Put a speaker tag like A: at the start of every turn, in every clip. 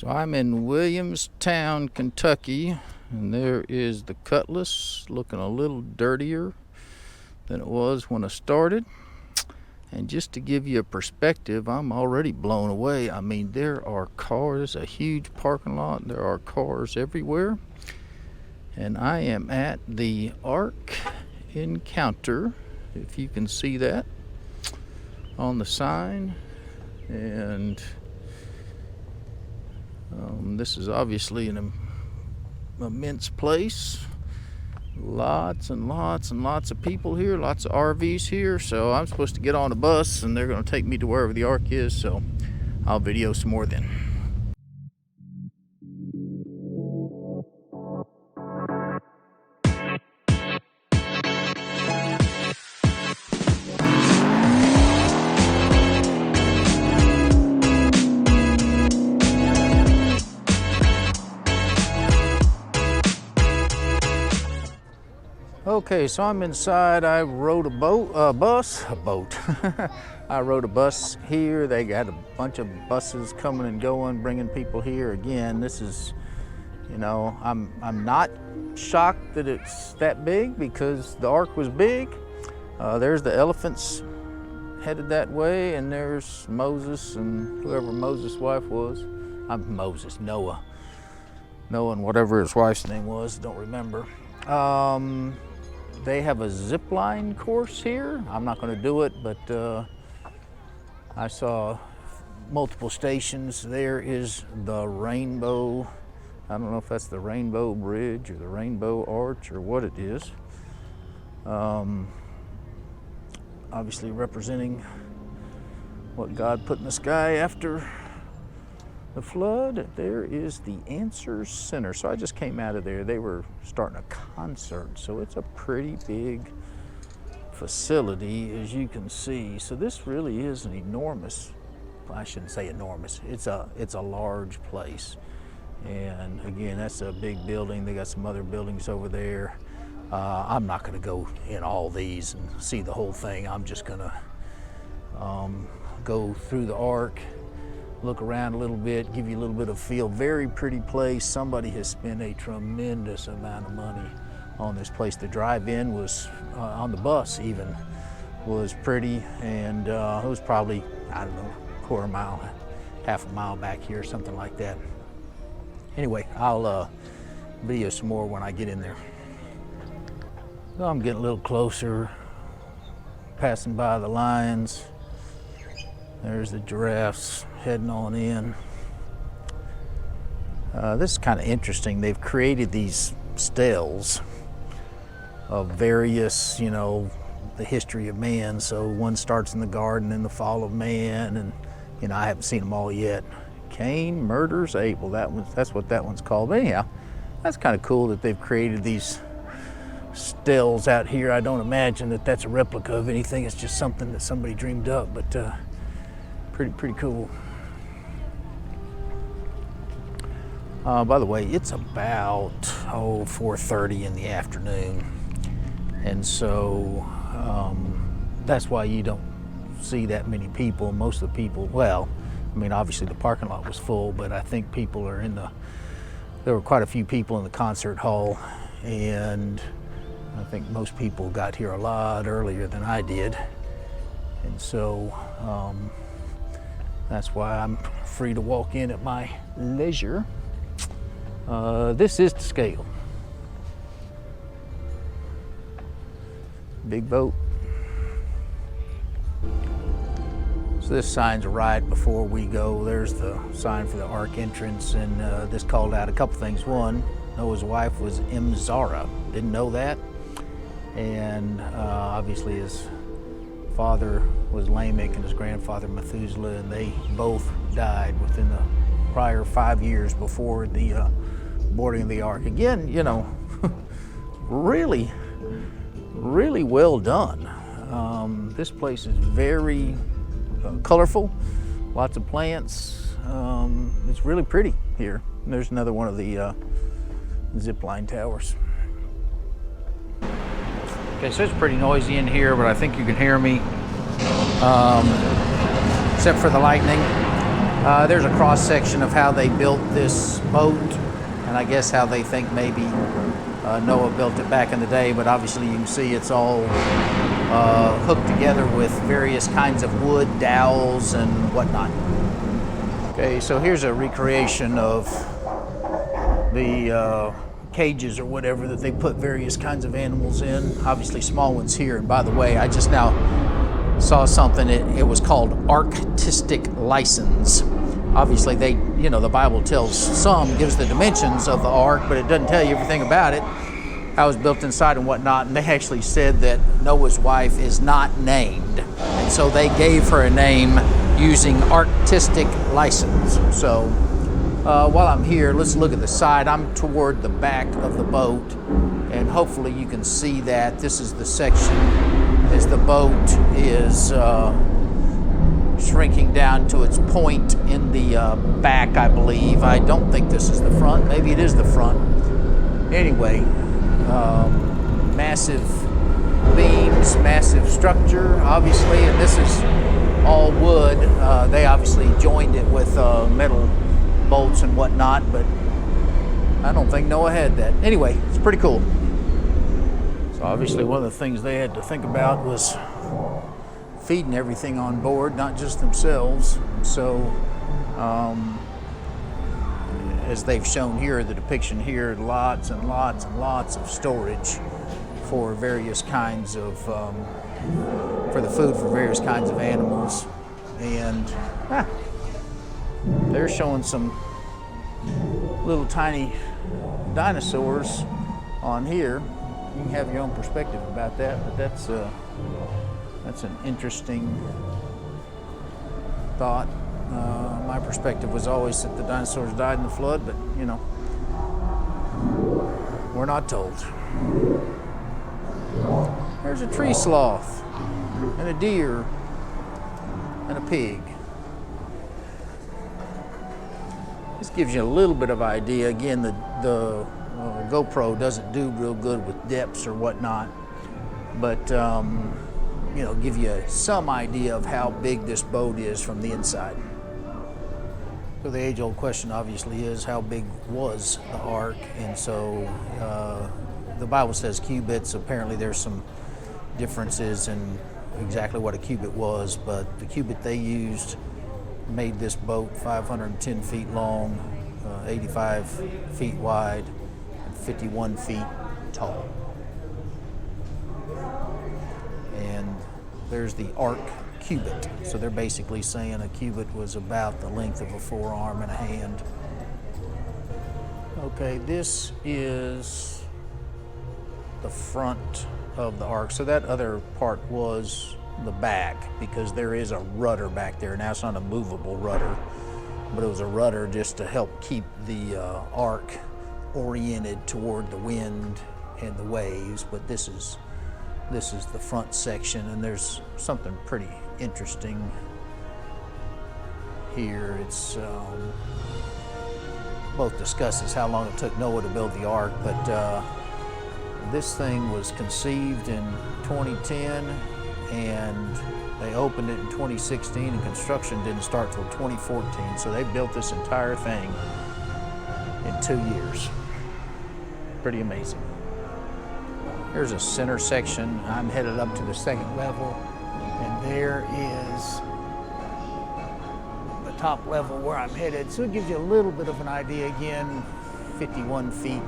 A: So I'm in Williamstown, Kentucky, and there is the Cutlass, looking a little dirtier than it was when I started. And just to give you a perspective, I'm already blown away. I mean, there are cars, a huge parking lot. There are cars everywhere. And I am at the Ark Encounter, if you can see that on the sign. And this is obviously an immense place. Lots and lots and lots of people here, lots of RVs here. So I'm supposed to get on a bus and they're going to take me to wherever the Ark is. So I'll video some more then. Okay, so I'm inside. I rode a bus. I rode a bus here. They got a bunch of buses coming and going, bringing people here. Again, this is, you know, I'm not shocked that it's that big because the Ark was big. There's the elephants headed that way, and there's Moses and whoever Moses' wife was. Noah and whatever his wife's name was, don't remember. They have a zip line course here. I'm not going to do it, but I saw multiple stations. There is the Rainbow. I don't know if that's the Rainbow Bridge or the Rainbow Arch or what it is. Obviously representing what God put in the sky after the flood. There is the Answers Center. So I just came out of there. They were starting a concert. So it's a pretty big facility, as you can see. So this really is an enormous, I shouldn't say enormous, it's a large place. And again, that's a big building. They got some other buildings over there. I'm not gonna go in all these and see the whole thing. I'm just gonna go through the Ark, look around a little bit, give you a little bit of feel. Very pretty place. Somebody has spent a tremendous amount of money on this place. The drive-in was, on the bus even, was pretty, and it was probably, I don't know, quarter mile, half a mile back here, something like that. Anyway, I'll video some more when I get in there. So I'm getting a little closer, passing by the lions. There's the giraffes heading on in. This is kind of interesting. They've created these stels of various, you know, the history of man. So one starts in the garden and the fall of man, and you know, I haven't seen them all yet. Cain murders Abel. That's what that one's called. But anyhow, that's kind of cool that they've created these stels out here. I don't imagine that that's a replica of anything. It's just something that somebody dreamed up, but pretty cool. By the way, it's about 4:30 in the afternoon, and so that's why you don't see that many people. Most of the people, well, I mean, obviously the parking lot was full, but I think people are there were quite a few people in the concert hall, and I think most people got here a lot earlier than I did, and so that's why I'm free to walk in at my leisure. This is to scale. Big boat. So this sign's right before we go. There's the sign for the Ark entrance, and this called out a couple things. One, Noah's wife was Zara. Didn't know that. And obviously his father was Lamech and his grandfather Methuselah, and they both died within the prior 5 years before the boarding of the Ark. Again, you know, really well done. This place is very colorful, lots of plants. It's really pretty here. And there's another one of the zip line towers. Okay, so it's pretty noisy in here, but I think you can hear me, except for the lightning. There's a cross section of how they built this boat, and I guess how they think maybe Noah built it back in the day, but obviously you can see it's all hooked together with various kinds of wood, dowels, and whatnot. Okay, so here's a recreation of the cages or whatever that they put various kinds of animals in. Obviously small ones here, and by the way, I just now saw something, it was called artistic license. Obviously they, you know, the Bible gives the dimensions of the ark, but it doesn't tell you everything about it, how it was built inside and whatnot. And they actually said that Noah's wife is not named, and so they gave her a name using artistic license. So while I'm here, let's look at the side. I'm toward the back of the boat, and hopefully you can see that this is the section as the boat is shrinking down to its point in the back, I believe. I don't think this is the front. Maybe it is the front. Anyway, massive beams, massive structure, obviously, and this is all wood. They obviously joined it with metal bolts and whatnot, but I don't think Noah had that. Anyway, it's pretty cool. So obviously one of the things they had to think about was feeding everything on board, not just themselves. So as they've shown here, the depiction here, lots and lots and lots of storage for various kinds of, for the food for various kinds of animals. And they're showing some little tiny dinosaurs on here. You can have your own perspective about that, but that's an interesting thought. My perspective was always that the dinosaurs died in the flood, but you know, we're not told. There's a tree sloth, and a deer, and a pig. This gives you a little bit of idea. Again, the GoPro doesn't do real good with depths or whatnot, but you know, give you some idea of how big this boat is from the inside. So the age-old question obviously is, how big was the ark? And so the Bible says cubits. Apparently there's some differences in exactly what a cubit was, but the cubit they used made this boat 510 feet long, 85 feet wide, and 51 feet tall. And there's the ark cubit. So they're basically saying a cubit was about the length of a forearm and a hand. Okay, this is the front of the ark. So that other part was the back, because there is a rudder back there. Now it's not a movable rudder, but it was a rudder just to help keep the ark oriented toward the wind and the waves. But this is the front section, and there's something pretty interesting here. It's both discusses how long it took Noah to build the ark, but this thing was conceived in 2010, and they opened it in 2016, and construction didn't start till 2014. So they built this entire thing in 2 years. Pretty amazing. Here's a center section. I'm headed up to the second level, and there is the top level where I'm headed. So it gives you a little bit of an idea. Again, 51 feet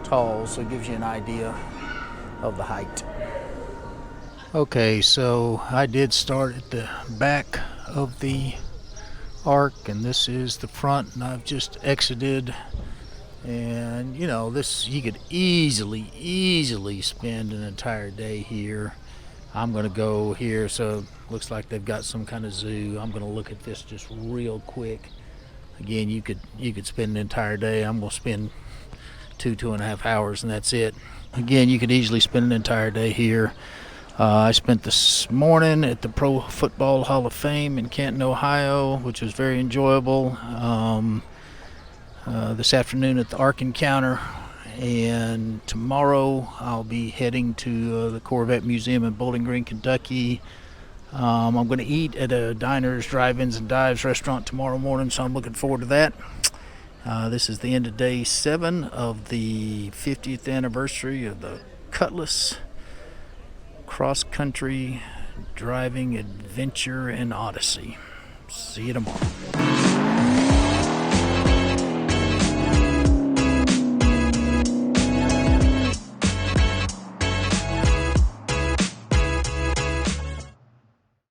A: tall, so it gives you an idea of the height. Okay, so I did start at the back of the ark, and this is the front, and I've just exited. And you know, this, you could easily spend an entire day here. I'm gonna go here, so it looks like they've got some kind of zoo. I'm gonna look at this just real quick. Again, you could spend an entire day. I'm gonna spend 2.5 hours, and that's it. Again, you could easily spend an entire day here. I spent this morning at the Pro Football Hall of Fame in Canton, Ohio, which was very enjoyable. This afternoon at the Ark Encounter, and tomorrow I'll be heading to the Corvette Museum in Bowling Green, Kentucky. I'm going to eat at a Diners, Drive-Ins, and Dives restaurant tomorrow morning, so I'm looking forward to that. This is the end of day 7 of the 50th anniversary of the Cutlass cross-country driving adventure and odyssey. See you tomorrow.